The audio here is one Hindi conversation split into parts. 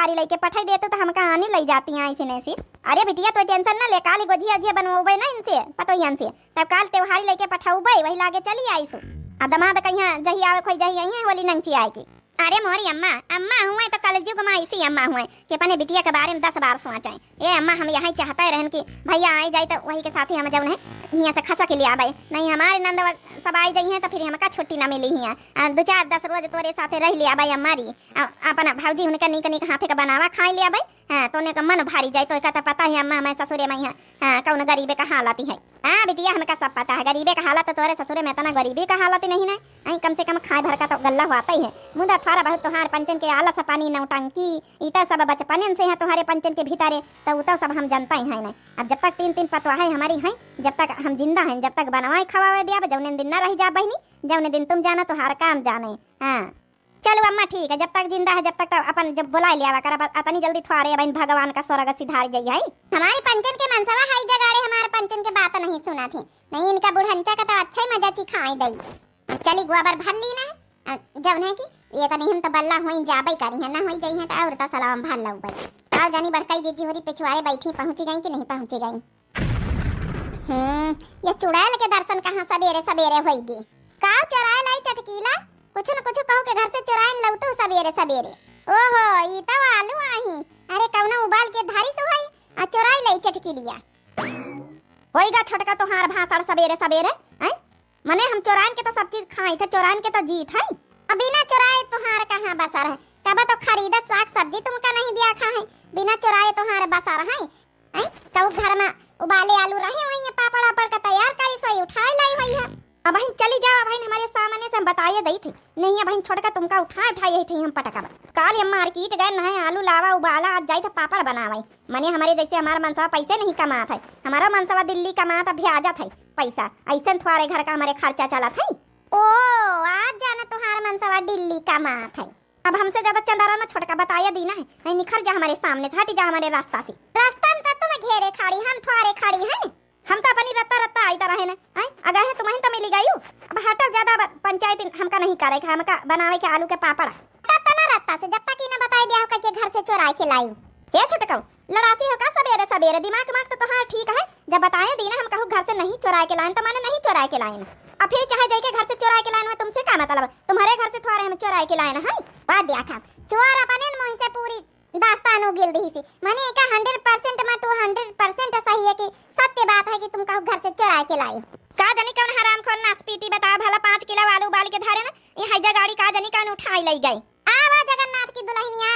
हारी लेके पठाई देते तो हम कहानी ले जाती हैं ऐसे नहीं। अरे बिटिया तो टेंशन ना ले, काली गोजिया जिया बनवाबे ना इनसे पतोहियन से, तब काल त्योहारी लेके पठाऊबे वही लागे चली आईसु। अब दमाद कहिया जही आवे खोई जही आई है वाली नंची आए की। अरे मोरी अम्मा अम्मा हुए तो कल जुग में इसी अम्मा हुए कि अपने बिटिया के बारे में 10 बार सोचाएं। ये अम्मा हम यहाँ चाहते रहन कि भैया आए जाए तो वही के साथ ही हम जब है यहाँ से खसा के लिए आवे, नहीं हमारे नंद सब आई जाइए तो फिर हमका छुट्टी ना मिली है। 2-4-10 रोज तोरे साथे रह लिया भाई अम्मारी अपना भाजी उनका निक निक हाथे का बनावा खाई लिया भाई। हाँ तो उन्हें मन भारी जाए तो कहता पता है अम्मा मैं ससुरे में है कौन गरीबे का हालत है। हाँ बिटिया हमका सब पता है गरीबे का हालत, तो तोरे ससुरे में इतना गरीबी का हालत नहीं ना, आई कम से कम खाए भर का तो गल्ला हुआता ही है। मुदा थोड़ा बहुत तोहार पंचन के आलस पानी नौटंकी इतना सब बचपन से है तुम्हारे पंचन के भीतरे, तो उतना सब हम जानता ही है ना। अब जब तक 3-3 पतवा है हमारी है, जब तक हम जिंदा हैं जब तक बनवाए खवावे दिया जौने दिन ना रह जा बहनी, जौने दिन तुम जाना तो हर काम जाने। हाँ चलो अम्मा ठीक है, जब तक जिंदा है जब तक तो अपन जब बुला लिया कर अपनी जल्दी थोड़े बहन भगवान का स्वर्ग सिधार जाइए। हमारे पंचन के मनसवा हाई जगाड़े हमारे पंचन के बात नहीं सुना थी, नहीं इनका बुढ़ंचा का तो अच्छा ही मजा चिखाई दई। चली गोबर भर ली ना जब है कि ये तो नहीं हम तो बल्ला होई जाबई करी है ना होई जाई है तो और तो सलाम भर लऊ भाई। आओ जानी बड़काई दीदी होरी पिछवाए बैठी पहुंची गई कि नहीं पहुंची गई। ये चुड़ैल के दर्शन कहां सवेरे सवेरे होईगी। का चुराए लाई चटकीला कुछ न कुछ कहो के घर से चुराए लऊ तो सवेरे सवेरे। ओहो ई तो आलू आही, अरे कौना उबाल के धारी सो हई आ चुराए लाई चटकीलिया। होईगा छोटका तोहार भाषण सवेरे सवेरे हैं, मने हम चुरान के तो सब चीज खाई थे, चुरान के तो जीत है। बिना चुराए तुहार कहाँ बसर है, कब तो खरीदा साग सब्जी तुमका नहीं दिया खा है, बिना चुराए तुहार बसर है। तो घर में उबाले आलू रहे हुई है पापड़ वापड़ का तैयार करी सोई उठाए लाई हुई है। अब बहन चली जाओ बहन हमारे सामने से हम बताइए दी थी नहीं है बहन छोटका तुमका उठाए थी हम पटका काल हम मार्केट गए नहे आलू लावा उबाला आज जाए तो पापड़ बनावाई। मने हमारे जैसे हमारा मनसवा पैसे नहीं कमात है, हमारा मनसवा दिल्ली कमात भ्याजत है पैसा, ऐसा तुम्हारे घर का हमारे खर्चा चला था। ओ आज जाना तुम्हारा मनसवा दिल्ली कमात है। अब हमसे ज्यादा चंदारा में छोटका बताया दी ना है, निखल जा हमारे सामने से, हट जा हमारे रास्ता से। रास्ता में तुम घेरे खड़ी हम थोड़े खड़ी है, हम तो अपनी रत्ता रत्ता आईता रहे ना अगर है तुम्हें तो मिली गई। अब हटो ज्यादा पंचायत हमका नहीं करे हमका बनावे के आलू के पापड़ तना रत्ता से, जब तक ही ना बताई दिया के घर से चुरा के लाई। हे छोटका लड़ासी हो का सवेरे सवेरे दिमाग तो तुम्हारा ठीक है, जब बताए दी ना हम कहूँ घर से नहीं चुरा के लाइन तो मैंने नहीं चुरा के लाइन। अब फिर चाहे जाके घर से चुरा के लाइन में तुमसे क्या मतलब, तुम्हारे घर से थोड़े हम चुरा के लाइन है। बात देखा चोर अपने मुंह से पूरी दास्तान उगिल दी सी, माने का 100% में 200% सही है कि सत्य बात है कि तुम कहूँ घर से चुरा के लाई। का जानी कौन हरामखोर नासपीटी बताओ भला 5 किलो आलू उबाल के धारे ना ये हैजा गाड़ी का जानी कौन उठाई ले गई। आवा जगन्नाथ की दुल्हनिया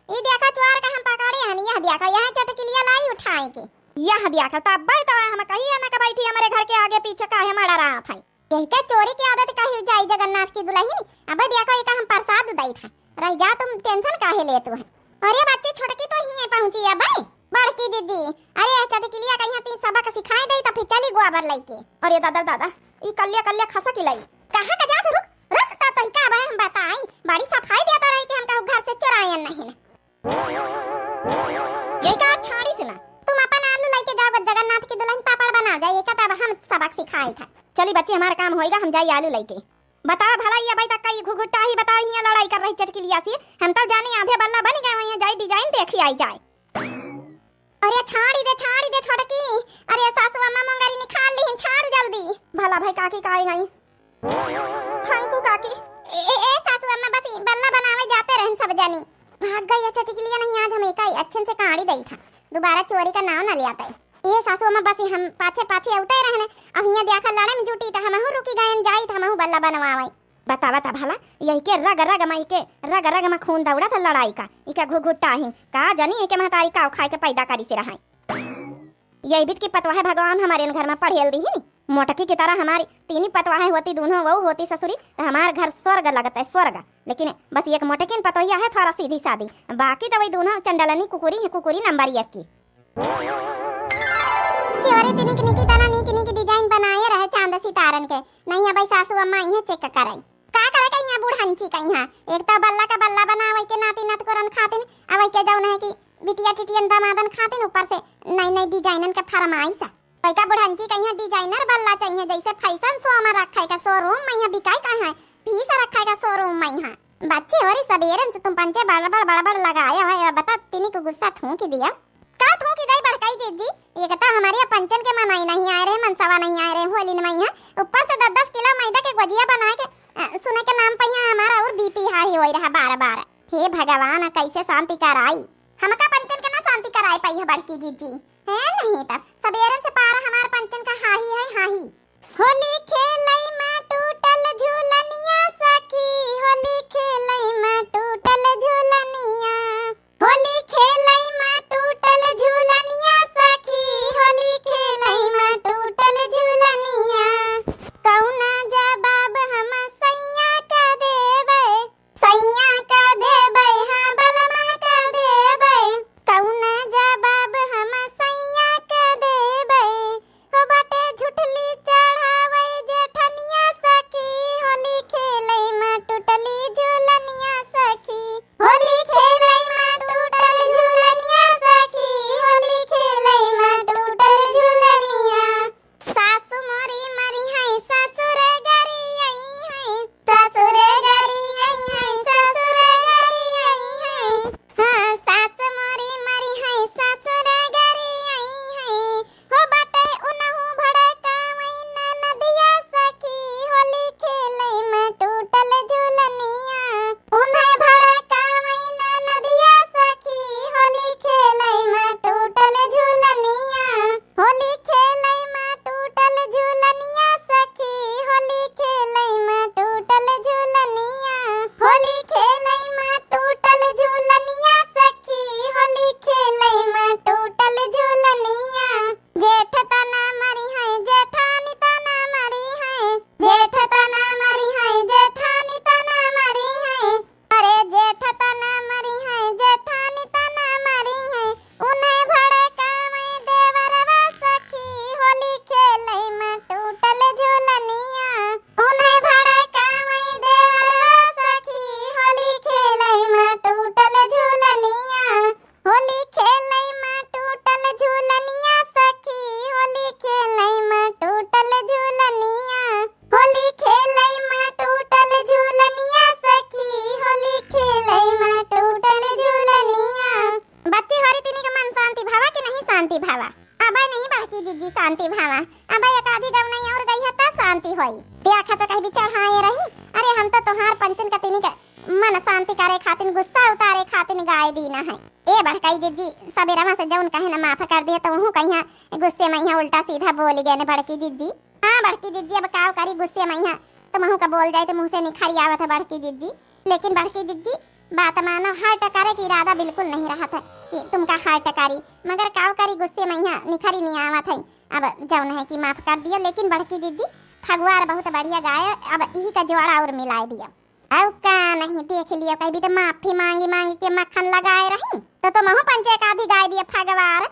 ये देखा चोर का हम पकड़े हैं, यह देखा यह चटकिलिया लाई उठाए के, यह देखा तब भाई तो हम कही ना का बैठी हमारे घर के आगे पीछे काहे मड़ा रहा था। यही का चोरी की आदत कही जाई जगन्नाथ की दुल्हन। अब देखो ये का हम प्रसाद दई था, रह जा तुम टेंशन काहे लेते हो। अरे बच्चे छोटकी तो ही पहुंची है भाई बड़की दीदी, अरे चटकिलिया कहीं 3 सबक सिखाई दई तो फिर चली गोबर लेके। अरे दादा दादा ई कल्ले कल्ले खसा की लाई कहां का जात रुक रुक ता तई का हम बताई बड़ी सफाई देता रही कि हम का घर से चुराए नहीं ना। ये का छाड़ी से ना तुम अपन आलू लेके जाओ जगन्नाथ की दुल्हन पापड़ बना जाए का तब हम सबक सिखाई था। चली बच्चे हमारा काम होएगा हम जाई आलू लेके। बताओ भला ये भाई तक का ये घुघुट्टा ही बताओ यहाँ लड़ाई कर रही चटकिलिया से, हम तो जाने आधे बल्ला बन गए हैं जाई डिजाइन देखी आई जाए। अरे छाड़ी दे छोटकी, अरे सासू अम्मा मंगारी निकाल ली छाड़ जल्दी। भला भाई काकी का आई गई थैंकू काकी ए सासू अम्मा बस बल्ला बनावे जाते रहन सब जानी भाग गई चटकिलिया नहीं आज हम एक ही अच्छे से कहाड़ी दई था, दोबारा चोरी का नाम न लिया पाए। ये सासू अम्मा बस हम पाछे पाछे उते रहने अब यहाँ देखा लड़े में जुटी तो हमहु रुकी गए जाई तो हमहु बल्ला बनवावे। बतावा ता भला यही के रग रग माई के रग रग में खून दौड़ा था लड़ाई का इका घुघुट्टा ही का जानी के महतारी का खाए के पैदा करी से रहा। यही बीत की पतवाह भगवान हमारे घर में पढ़ेल दी ही मोटकी की तरह हमारी 3 पतवाहें होती, दोनों वो होती ससुरी तो हमारा घर स्वर्ग लगता है स्वर्ग। लेकिन बस एक मोटकी पतोहिया है थोड़ा सीधी सादी, बाकी तो वही दोनों चंडलनी कुकुरी है, कुकुरी नंबर 1 की। चोरी तिनिक निकी तना निकी डिजाइन बनाए रहे चांद सितारन के नहीं है भाई सासू अम्मा यह चेक कराई का करे का यहाँ बूढ़ंची का यहाँ एक तो बल्ला का बल्ला बनावे के नाती नात करन खातिन अब के जाऊ है कि बिटिया टिटियन दामादन खातिन ऊपर से नई डिजाइनन का फरमाइश है का बूढ़ंची का यहाँ डिजाइनर बल्ला चाहिए जैसे फैशन शो में रखा है का शोरूम में यहाँ बिकाई का है पीस रखा है का शोरूम में यहाँ बच्चे और सबेरन से तुम पंचे बड़बड़ लगाया है। बता तिनी को गुस्सा थूक दिया। का थूक दई बड़काई जीजी, ये कहता हमारे यहाँ पंचन के मनाई नहीं आए रहे, मनसवा नहीं आए रहे होली में यहाँ ऊपर से 10-10 किलो मैदा के गुजिया बना के सुने के नाम पे यहाँ हमारा और बीपी हाई हो रहा बार-बार। हे भगवान कैसे शांति कराई, हमका पंचन के ना शांति कराई पाई है बड़की जीजी है नहीं। तब सबेरन से पारा हमार पंचन का हाही है हाही। होली खेलई में टूटल झूलनिया सखी, होली खेलई में टूटल झूलनिया, होली खेलई में टूटल झूलनिया सखी, होली खेलई में टूटल झूलनिया। कौना जवाब हम सैया का देबै, सैया का देबै हां बलमा का देबै, कौना जवाब हम सैया का देबै। हो बाटे झुठली चढ़ावे जेठनिया सखी, होली खेलई में टूटली झूलनिया सखी, होली खेलई में टूटल झूलनिया सखी, होली खेलई में टूटल झूलनिया। सासु मोरी मरी है ससुर गरी आई है, ससुर गरी आई है, ससुर गरी आई है। हां सास मोरी मरी है ससुर गरी आई है। हो बाटे उनहु भड़कावई नदिया सखी, होली खेलई में टूटल झूलनिया, उन्हें भड़कावई नदिया सखी, होली खेलई में टूटल झूलनिया, होली खेलई में टूटल झूलनिया सखी, होली खेलई में टूटल झूलनिया, होली खेलई में टूटल झूलनिया सखी, होली खेलई में टूटल झूलनिया। जेठ तना मरी है जेठानी तना मरी है, जेठ तना मरी है जेठानी तना मरी है, अरे जेठ तना मरी है जेठानी तना मरी है। उन्हें भड़कावे देवरवा सखी, होली खेलई में टूटल झूलनिया, उन्हें भड़कावे देवरवा सखी, होली खेलई में टूटल झूलनिया, होली खेलई में टूटल झूलनिया सखी, होली खेलई में टूटल झूलनिया, होली खेलई में टूटल झूलनिया सखी, होली खेलई में टूटल झूलनिया। बच्चे हरी तिनी का मन शांति भावा कि नहीं शांति भावा? अबे नहीं बड़की जीजी शांति भावा, अबे एक आधी गव नहीं और गई है त शांति होई। देखा तो कहीं भी चढ़ाए रही। अरे हम तो तोहार पंचन का तिनी का मन शांति करे खातिर गुस्सा उतारे खातिर गाय दीना है। ए बड़काई जीजी सबेरवा से जौन कहे ना माफ कर दिया तो हूं कहिया गुस्से में यहाँ उल्टा सीधा बोल गए ने बड़की जीजी। हां बड़की जीजी अब काव करी गुस्से में यहाँ तो महू का बोल जाए तो मुंह से निखरी आवत है बड़की जीजी। लेकिन बड़की जीजी बात मानो हर टकारे की इरादा बिल्कुल नहीं रहा था कि तुमका हर टकारी, मगर काव करी गुस्से में यहाँ निखरी नहीं आवत है। अब जौन है कि माफ कर दिया। लेकिन बड़की जीजी फगवार बहुत बढ़िया गाय, अब यही का जोड़ा और मिला दिया। अब का नहीं देख लिया कहीं भी तो माफी मांगी मांगी के मक्खन लगाए रही तो महू पंचे का आधी गाय दिया फगवार।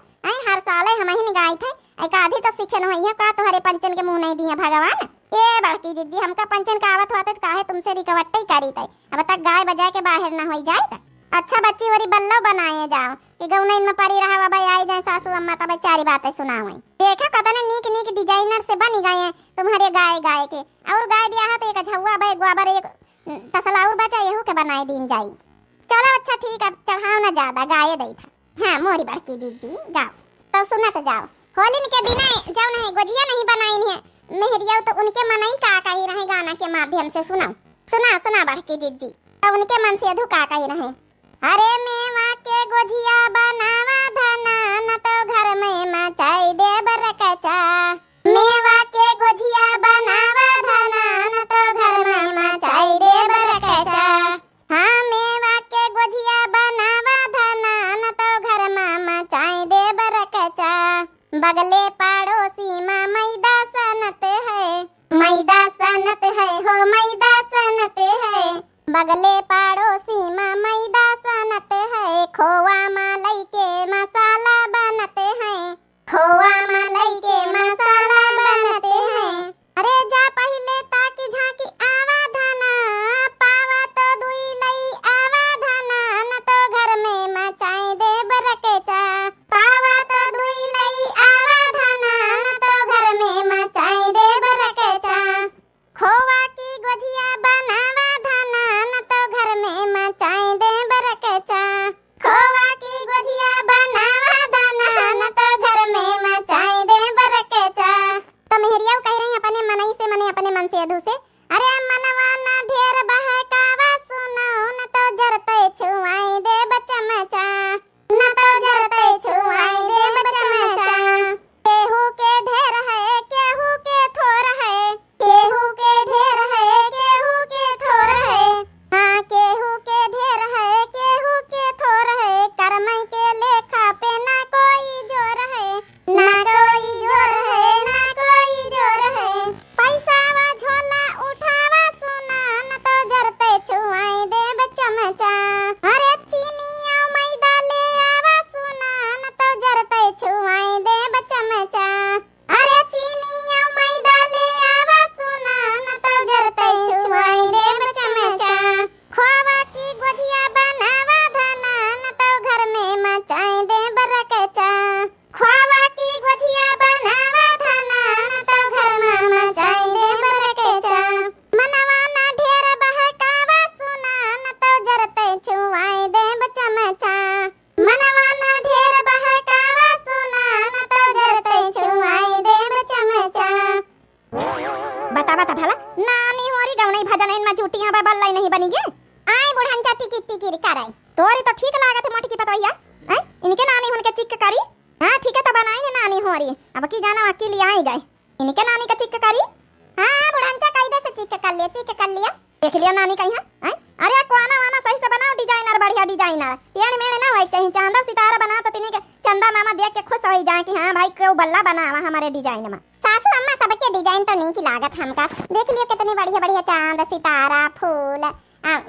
हर साल हम ही गाय थे एक आधी तो सीखे नहीं है का तुम्हारे पंचन के मुंह नहीं दिए भगवान। ए बड़की जीजी हमका पंचन का आवत होते काहे तुमसे रिकवट्टे ही करी थे। अब तक गाय बजा के बाहर ना हो जाए। अच्छा बच्ची वरी बल्लो बनाए जाओ कि गौनैन में पड़ी रहा भाई आई जाए सासू अम्मा तब चारी बातें सुनावे। देखा कतने नीक नीक डिजाइनर से बनी गए हैं तुम्हारे गाय गाय के। और गाय दिया है तो एक झौवा भाई गोबर एक तसला और बचा यहू के बनाए दिन जाई। चलो अच्छा ठीक है चढ़ाओ ना ज्यादा गाय दई था। हाँ मोरी बड़की जीजी गाओ तो सुना तो जाओ। होली के दिन जाओ नहीं गोजिया नहीं बनाई है मेहरिया तो उनके मन ही का ही रहे गाना के माध्यम से सुनाओ। सुना सुना बड़की जीजी तो उनके मन से अधू का ही रहे। अरे मेवा के गोजिया बनावा धना न तो घर में मचाई दे बरकचा। मेवा के गोजिया बनावा धना न तो घर में मचाई दे बरकचा। हाँ मेवा के गोजिया बनावा धना न तो घर में मचाई दे बरकचा। बगले पड़ोसी में मैदा सनत है, मैदा सनत है हो मैदा सनत है। बगले पड़ोसी में मैदा सनत है। खोवा मलाई के मसाला बनते हैं, खोवा मलाई के मसाला बनते हैं। अरे जा पहले ताकि झांकी आवा धना पावा तो दुई लई आवा धना न तो घर में मचाई दे बरकचा। पावा तो दुई लई आवा धना न तो घर में मचाई दे बरकचा। खोवा की गोजिया बनावा धना न तो घर में तो भैया हैं इनके नानी उनके चिक करी। हां ठीक है तो बनाएंगे नानी हो रही अब की जाना अकेले आई गए इनके नानी का चिक करी। हां बुढ़ांचा कायदे से चिक कर लिया देख लिया नानी कहीं है। अरे कोना वाना सही से बनाओ डिजाइनर बढ़िया डिजाइनर टेढ़ मेढ़ ना होई चाहिए चांदा सितारा बना तो तिनी के चंदा मामा देख के खुश हो जाए कि हां भाई क्यों बल्ला बनावा हमारे डिजाइन में। सासू अम्मा सबके डिजाइन तो नहीं की लागत हमका देख लियो कितनी बढ़िया बढ़िया चांद सितारा फूल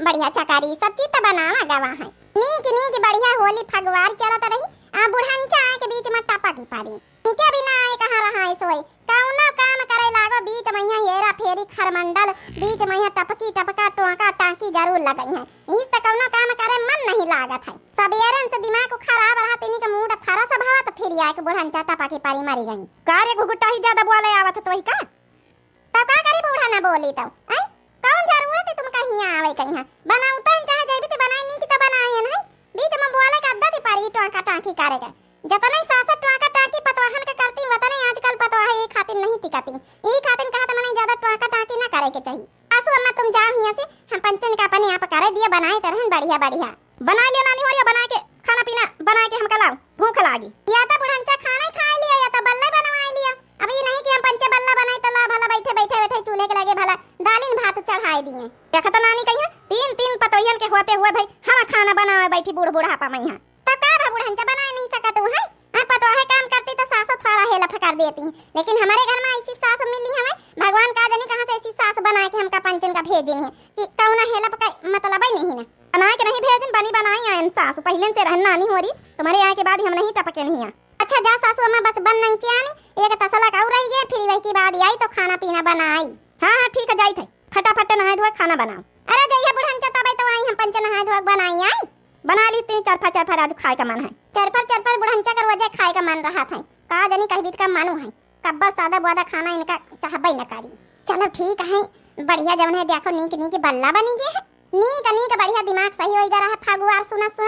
बढ़िया चकारी सब चीज तो बनावा गवा है नी की बढ़िया होली फगवार चलत रही बुढ़ांचा के बीच में टपा की पारी ठीक है बिना आए कहां रहा है सोई कौनो काम करे लागो बीच में हेरा फेरी खरमंडल बीच में टपकी टपका टोका टाकी जरूर लगई है इस तक कौनो काम करे मन नहीं लागत है सबेरन से दिमाग खराब रहा तिनी का मूड फरा सा भाव तो फिर आके बुढ़ांचा टपा की पारी मरी गई कारे घुघुटा ही ज्यादा बोले आवत तो ही का तो का करी बूढ़ा ना बोली तो हैं कौन जरूरत है तुम कहीं आवे कहीं बनाऊ तो चाहे जेबी तो बनाई नहीं की तो बनाए नहीं बीच में बोले का अद्दा दी पारी टोका टाकी करेगा जतने सासत टोका टाकी पतवाहन का करती वतने आजकल पतवाह एक खातिर नहीं टिकती ई खातिर कहत मने ज्यादा टोका टाकी ना करे के चाहिए। आसू अम्मा तुम जाओ यहां से हम पंचन का अपने आप करे दिए बनाए तरहन बढ़िया बढ़िया बना लिया नानी हो बना के खाना पीना बना के हम खिलाओ भूख लागी या तो बुढ़ंचा खाना ही खा लिया या तो बल्ले बनवा लिया अब ये नहीं कि हम पंचे बल्ला बनाए तो ला भला बैठे बैठे बैठे चूल्हे के लगे भला दालिन भात चढ़ाई दिए देखा तो नानी कहिया तीन तीन पतोहियन के होते हुए भाई हम खाना बनावे बैठी बूढ़ बूढ़ापा में यहाँ तो का भा बुढ़ंचा बना नहीं सकत तू है पतोहे काम करती तो सास थोड़ा हेल्प कर देती लेकिन हमारे घर में ऐसी सास मिली हमें भगवान का जाने कहां से ऐसी सास बना के हमका पंचन का भेजिन है कि कौना हेल्प का मतलब ही नहीं ना बना के नहीं भेजिन बनी बनाई आयन सास पहले से रहना नहीं हो रही तुम्हारे आए के बाद हम नहीं टपके नहीं आ अच्छा जा सासू अम्मा बस बन नंग चियानी एक तसला का रही गए फिर वही की बाद आई तो खाना पीना बनाई। हां ठीक है जाई थे फटाफट नहाए धोए खाना बनाओ अरे जइया बुढ़ंचा तब तो आई हम पंचन नहाए धोए बनाई आई बना ली तीन चरफा आज खाए का मन है चरफर बुढ़ंचा कर वजह खाए का मन रहा था का जानी कहीं का मानू है कब्बा सादा बुआदा खाना इनका चाहबई न करी चलो ठीक है बढ़िया जवन है देखो नीक बल्ला बनी गए है नीक बढ़िया दिमाग सही हो गया रहा फगुआर सुनत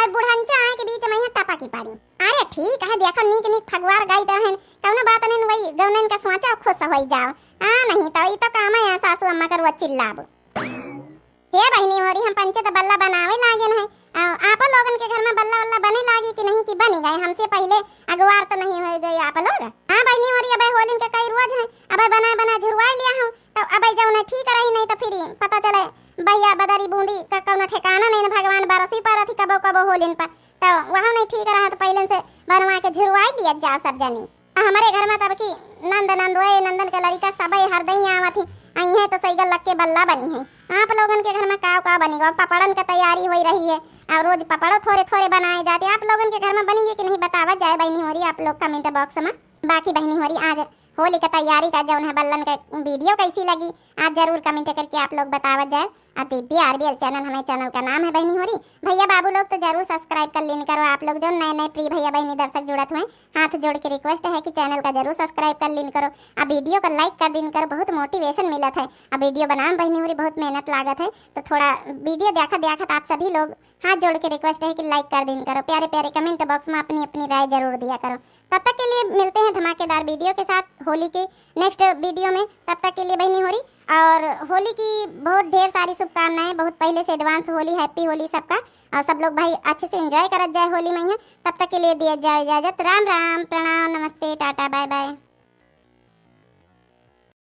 आ बुढ़ंचा आए के बीच में यहाँ टपा की पारी अरे ठीक है देखो नीक फगुआर गाई रहन कौनो बात नहीं वही गौनन का सोचा खुश हो जाओ नहीं तो ई तो काम है सासू अम्मा कर वो चिल्लाब हे बहनी हो रही हम पंचे तो बल्ला बनावे लागे नहीं आप लोगन के घर में बल्ला वल्ला बने लागी कि नहीं कि बनी गए हमसे पहले अगवार तो नहीं हो गए आप लोग। हां बहनी हो रही अब होलिन के कई रोज है अब बना झुरवा लिया हूं तो अब जाऊ ना ठीक रही नहीं तो फिर पता चले भैया बदरी बूंदी का कौनो ठिकाना नहीं ना भगवान बरसी पर थी कबो होलिन पर तो वहां नहीं ठीक रहा तो पहले से बनवा के झुरवा लिया जा सब जनी हमारे घर में तब की नंदन के लड़का सब हर दही आवत थी आई है तो सही गल लग के बल्ला बनी है। आप लोगन के घर में का बनेगा पपड़न का तैयारी हो रही है और रोज पपड़ो थोड़े बनाए जाते आप लोगन के घर में बनेंगे कि नहीं बतावा जाए बहनी हो रही आप लोग कमेंट बॉक्स में बाकी बहनी हो रही आज होली का तैयारी का जौन है बल्लन का वीडियो कैसी लगी आज जरूर कमेंट करके आप लोग बतावा जाए। और दिव्य आरबीएल चैनल हमारे चैनल का नाम है बहनी हो रही भैया बाबू लोग तो जरूर सब्सक्राइब कर लेन करो आप लोग जो नए प्रिय भैया बहनी दर्शक जुड़त हुए हाथ जोड़ के रिक्वेस्ट है कि चैनल का जरूर सब्सक्राइब कर लेन करो अब वीडियो को लाइक कर दिन करो बहुत मोटिवेशन मिलत है अब वीडियो बनाने बहनी हो रही बहुत मेहनत लागत है तो थोड़ा वीडियो देखा आप सभी लोग हाथ जोड़ के रिक्वेस्ट है कि लाइक कर दिन करो प्यारे कमेंट बॉक्स में अपनी राय जरूर दिया करो। तब तक के लिए मिलते हैं धमाकेदार वीडियो के साथ होली के नेक्स्ट वीडियो में तब तक के लिए बहनी हो रही और होली की बहुत ढेर सारी शुभकामनाएं बहुत पहले से एडवांस होली हैप्पी होली सबका और सब लोग भाई अच्छे से एंजॉय करत जाए होली में तब तक के लिए दिया जाए इजाजत राम राम प्रणाम नमस्ते टाटा बाय बाय।